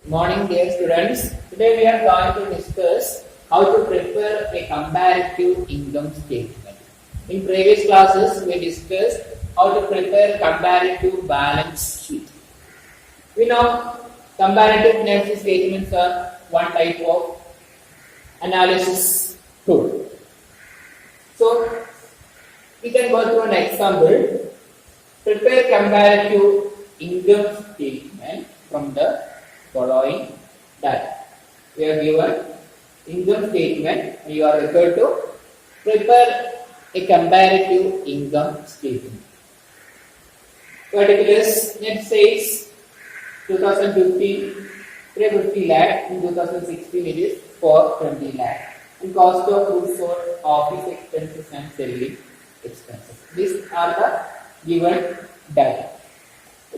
Morning, dear students. Today we are going to discuss how to prepare a comparative income statement. In previous classes, we discussed how to prepare comparative balance sheet. We know comparative financial statements are one type of analysis tool. So, we can go through an example. Prepare comparative income statement from the following data. We are given income statement and you are required to prepare a comparative income statement. Particulars: net sales 2015 350 lakh, in 2016 it is 420 lakh, and cost of goods sold, office expenses and selling expenses. These are the given data.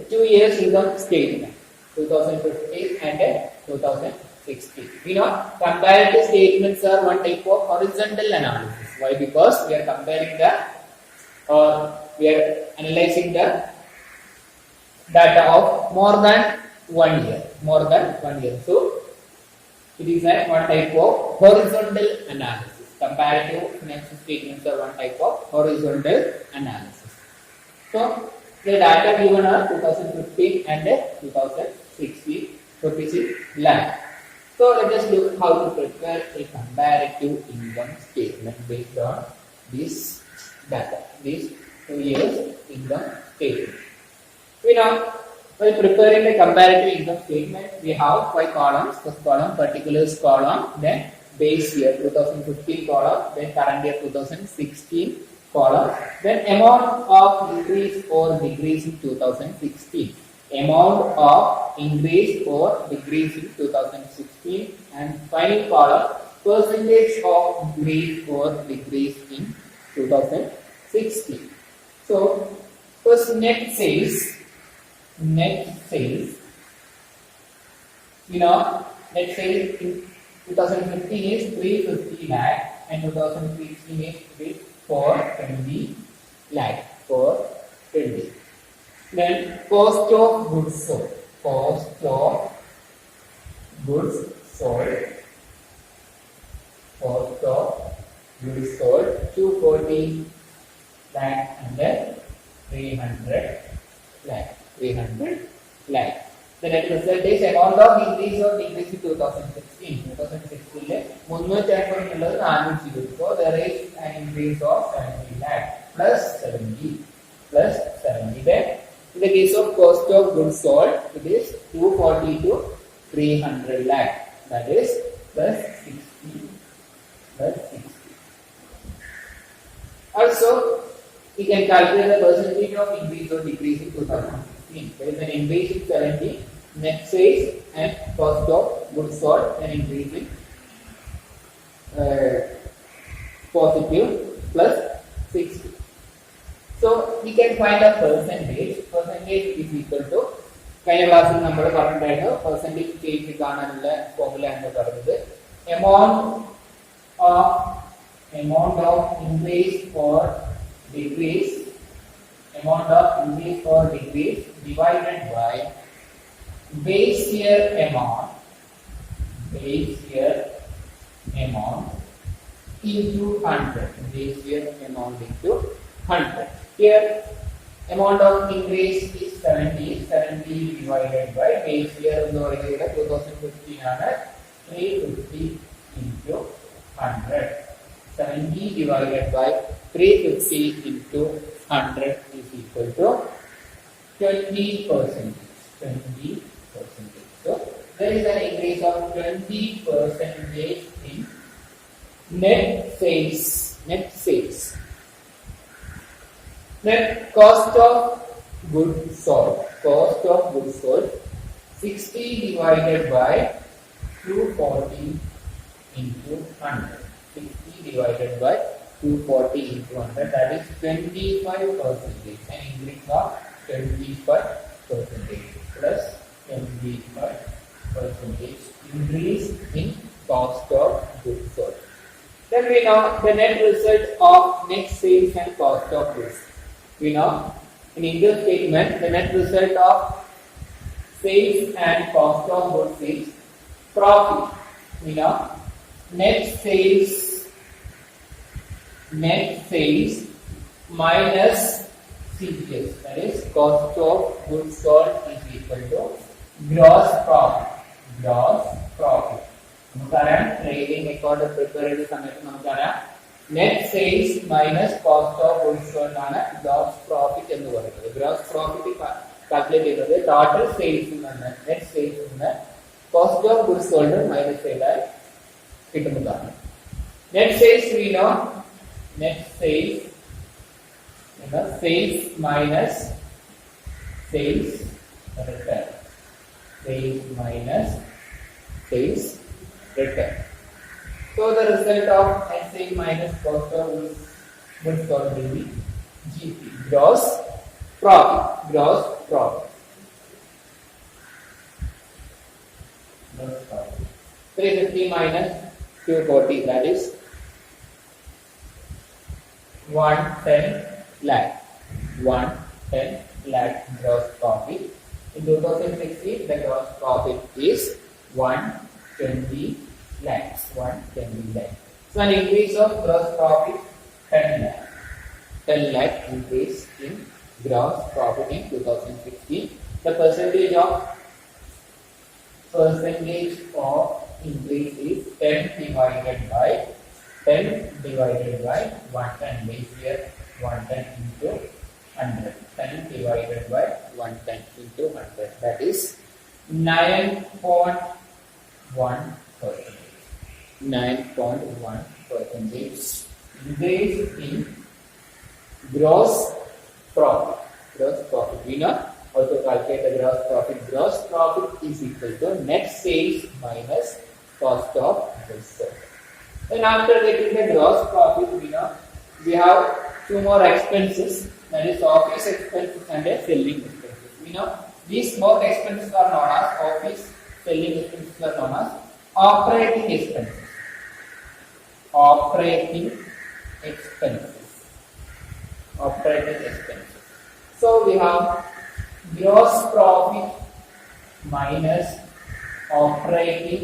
2 years income statement 2015 and 2016. We know comparative statements are one type of horizontal analysis. Why? Because we are comparing we are analyzing the data of more than 1 year. So it is one type of horizontal analysis. Comparative financial statements are one type of horizontal analysis. So the data given are 2015 and 2016, 46 lakh. So let us look how to prepare a comparative income statement based on this data, these 2 years income statement. We know while preparing a comparative income statement, we have 5 columns. First column, particulars column, then base year 2015 column, then current year 2016 column, then amount of increase or decrease in 2016, amount of increase or decrease in 2016, and final column, percentage of increase or decrease in 2016. So first, net sales, you know, net sales in 2015 is 350 lakh and 2016 is 420 lakh, 420. Then cost of goods sold, 240 lakh and then 300 lakh. The net result is amount of increase or decrease in 2016. 2016 350. So there is an increase of 70 lakh plus 70. Then in the case of cost of goods sold, it is 240 to 300 lakh. That is plus 60. Also, we can calculate the percentage of increase or decrease in 2016. There is an increase in 70, net sales and cost of goods sold, an increase in positive plus 60. So we can find a percentage. Percentage is equal to കഴിഞ്ഞ ക്ലാസ്സിൽ നമ്മൾ പറഞ്ഞിട്ടുണ്ടായിരുന്നു percentage change കാണാനുള്ള formula ആണ് പറഞ്ഞത്. amount of increase or decrease divided by base year amount into 100. Base year amount into 100. Here amount of increase is 70 divided by base year എന്ന് പറയുന്നത് 2015 ആണ്. 350 into 100. 70 divided by 350 into 100 is equal to 20%. So there is an increase of 20% in net sales. Then cost of goods sold. 60 divided by 240 into 100. 60 divided by 240 into 100, that is 25%. An increase of 25% plus 25% increase in cost of goods sold. Then we know the net result of net sales and cost of goods. We know in income statement the net result of sales and cost of goods is profit. We know net sales minus CGS, that is cost of goods sold, is equal to gross profit. Gross profit. നമുക്കറിയാം trading account prepare ചെയ്ത സമയത്ത് നമുക്കറിയാം net sales minus cost of goods sold ആണ് gross profit എന്ന് പറയുന്നത്. Gross profit calculate ചെയ്യുന്നത് total സെയിൽസിൽ നിന്ന് net സെയിൽസിൽ നിന്ന് cost of goods sold minus ചെയ്താൽ കിട്ടുന്നതാണ്. Net sales we know net sales sales minus sales return. Sales minus sales return. So the result of SA minus cost of goods sold will be GP, gross profit. Gross profit. Gross profit. 350 minus 240, that is 110 lakh. 110 lakh gross profit. In 2016, the gross profit is 120 lakhs. 120 lakhs. So an increase of gross profit 10 lakh. 10 lakh increase in gross profit in 2016. The percentage of increase is 10 divided by 110. Base year 110 into 100. 10 divided by 110 into 100. That is 9.1%. 9.1% increase in gross profit. Gross profit. We know how to calculate the gross profit. Gross profit is equal to net sales minus cost of goods sold. Then after getting the gross profit, we have two more expenses, that is office expenses and selling expenses. We know these both expenses are known as office, selling expenses are known as operating expenses. Operating expenses. Operating expenses. So we have gross profit minus operating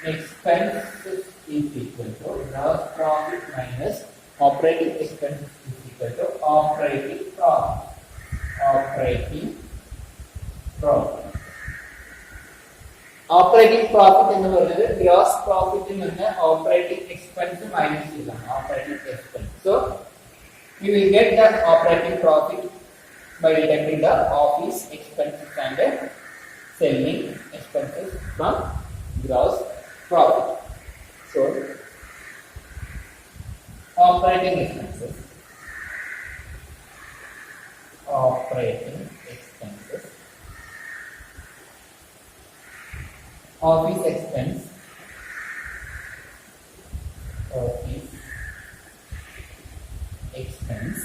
expenses is equal to gross profit minus operating expenses is equal to operating profit. Operating profit. Operating profit എന്ന് പറയുന്നത് gross പ്രോഫിറ്റിൽ നിന്ന് operating expense minus ചെയ്താണ്. Operating expense. So you will get the operating profit by deducting the office expenses and selling expenses from gross profit. So operating expenses. Operating expenses. Office expense. Office expense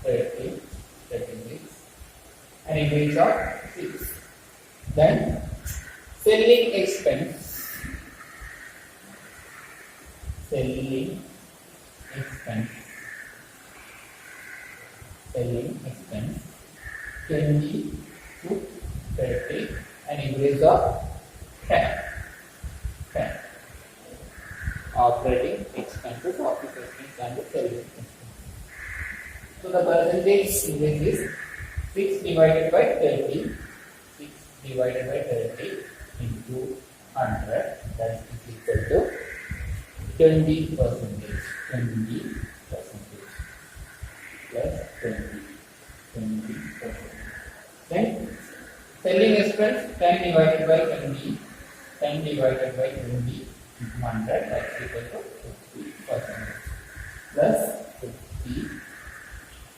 36 and increase of 6. Then selling expense. Selling expense 20 to 30 and increase of 10. Operating expenses, office expense and selling expenses. So the percentage increase is 6 divided by 30. 6 divided by 30 into 100, that is equal to 20%. 20% plus 20%. Then selling expense 10 divided by 20. 10 divided by 20 into 100, that is equal to 50% plus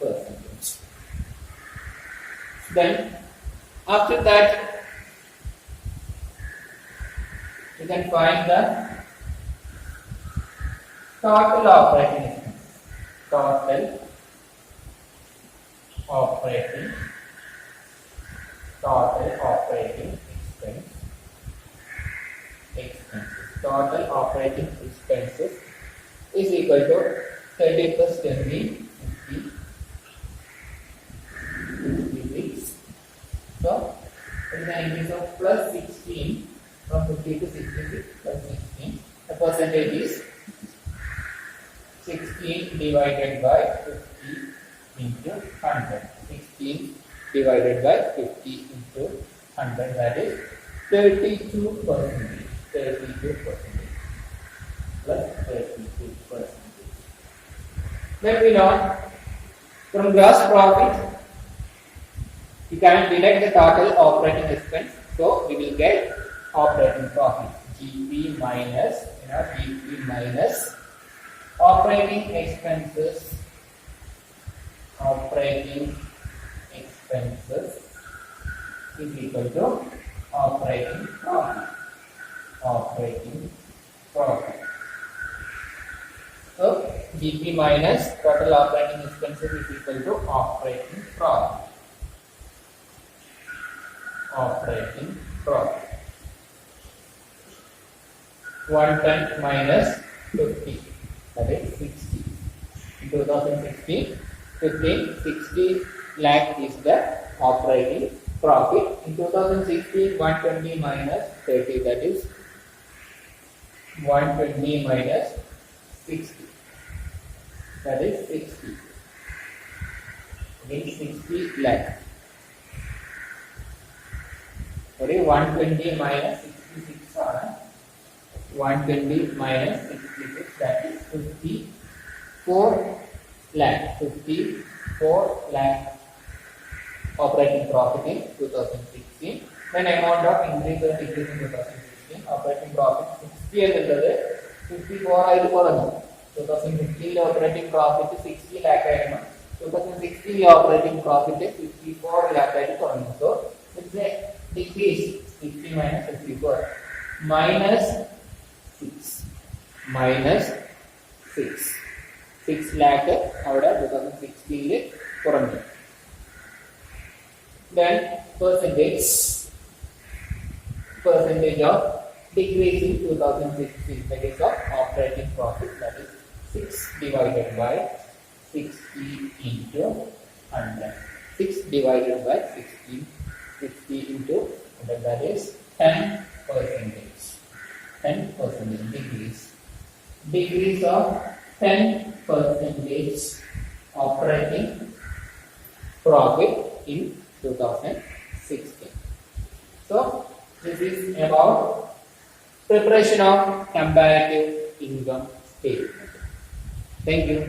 50%. Then after that you can find the total operating expense. Total operating expenses. Total operating expenses is equal to 30 plus 20, 56. So increase of plus 16 from 50 to 66 plus 16. The percentage is 16 divided by 50 into 100. 16 divided by 50 into 100, that is 32 percentage. 32 percentage plus 32 percentage. Then we know from gross profit you can deduct the total operating expense. So we will get operating profit. GP minus GP minus operating expenses. Operating expenses is equal to operating profit. Operating profit. So GP minus total operating expenses is equal to operating profit. Operating profit. 110 minus 50, that is 60. In 2016, 60 lakh is the operating profit. In 2016, 120 minus 30, that is 120 minus 60, that is 60. Means 60 lakh. Sorry, 120 minus 66 are 120 minus 66, that is 54 lakh. 54 lakh operating profit in 2016. Then amount of increase or decrease in 2016. Operating profit 60 എന്നുള്ളത് 54 ആയിട്ട് കുറഞ്ഞു. 2015 operating profit 60 lakh ആയിരുന്നു. 2016 operating profit 54 lakh ആയിട്ട് കുറഞ്ഞു. So it's a decrease. 60 minus 54 minus 6 lakh അവിടെ 2016 കുറഞ്ഞു. Then percentage of decrease in 2016, that is of operating profit, that is 6 divided by 60 into 100. 6 divided by 60 into 100, that is 10%. 10% decrease. Decrease of 10% operating profit in 2016. So this is about preparation of comparative income statement. Thank you.